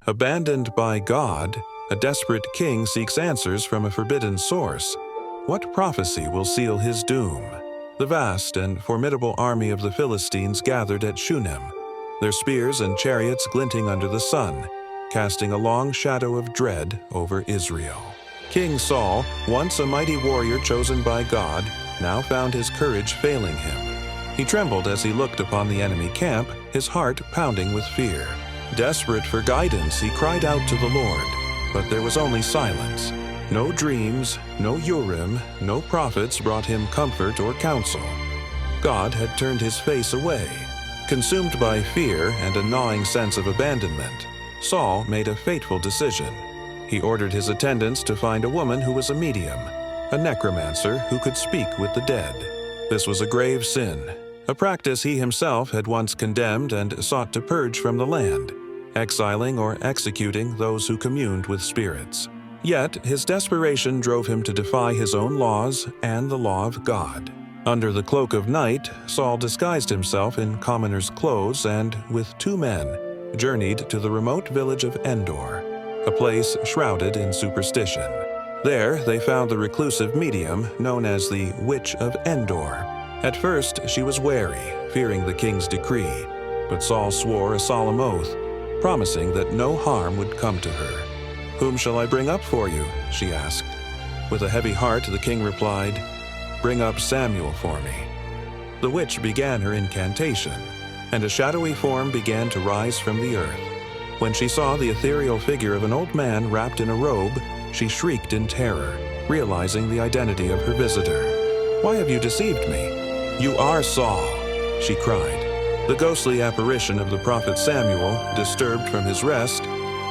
Abandoned by God, a desperate king seeks answers from a forbidden source. What prophecy will seal his doom? The vast and formidable army of the Philistines gathered at Shunem, their spears and chariots glinting under the sun, casting a long shadow of dread over Israel. King Saul, once a mighty warrior chosen by God, now found his courage failing him. He trembled as he looked upon the enemy camp, his heart pounding with fear. Desperate for guidance, he cried out to the Lord, but there was only silence. No dreams, no Urim, no prophets brought him comfort or counsel. God had turned his face away. Consumed by fear and a gnawing sense of abandonment, Saul made a fateful decision. He ordered his attendants to find a woman who was a medium, a necromancer who could speak with the dead. This was a grave sin, a practice he himself had once condemned and sought to purge from the land, exiling or executing those who communed with spirits. Yet his desperation drove him to defy his own laws and the law of God. Under the cloak of night, Saul disguised himself in commoner's clothes and, with 2 men, journeyed to the remote village of Endor, a place shrouded in superstition. There, they found the reclusive medium known as the Witch of Endor. At first, she was wary, fearing the king's decree, but Saul swore a solemn oath, promising that no harm would come to her. "Whom shall I bring up for you?" she asked. With a heavy heart, the king replied, "Bring up Samuel for me." The witch began her incantation, and a shadowy form began to rise from the earth. When she saw the ethereal figure of an old man wrapped in a robe, she shrieked in terror, realizing the identity of her visitor. "Why have you deceived me? You are Saul," she cried. The ghostly apparition of the prophet Samuel, disturbed from his rest,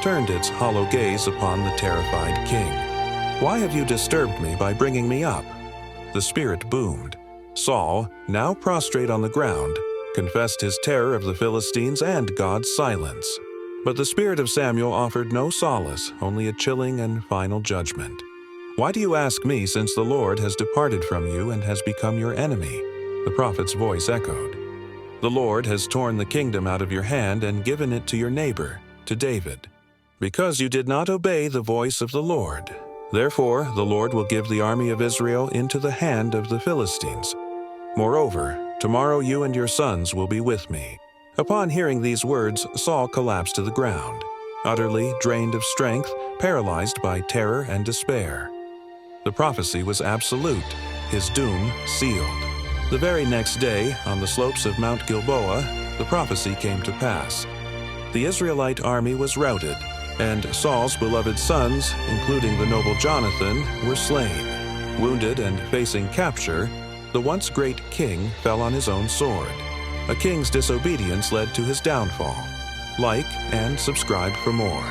turned its hollow gaze upon the terrified king. "Why have you disturbed me by bringing me up?" The spirit boomed. Saul, now prostrate on the ground, confessed his terror of the Philistines and God's silence. But the spirit of Samuel offered no solace, only a chilling and final judgment. "Why do you ask me, since the Lord has departed from you and has become your enemy?" The prophet's voice echoed. "The Lord has torn the kingdom out of your hand and given it to your neighbor, to David, because you did not obey the voice of the Lord. Therefore, the Lord will give the army of Israel into the hand of the Philistines. Moreover, tomorrow you and your sons will be with me." Upon hearing these words, Saul collapsed to the ground, utterly drained of strength, paralyzed by terror and despair. The prophecy was absolute, his doom sealed. The very next day, on the slopes of Mount Gilboa, the prophecy came to pass. The Israelite army was routed, and Saul's beloved sons, including the noble Jonathan, were slain. Wounded and facing capture, the once great king fell on his own sword. A king's disobedience led to his downfall. Like and subscribe for more.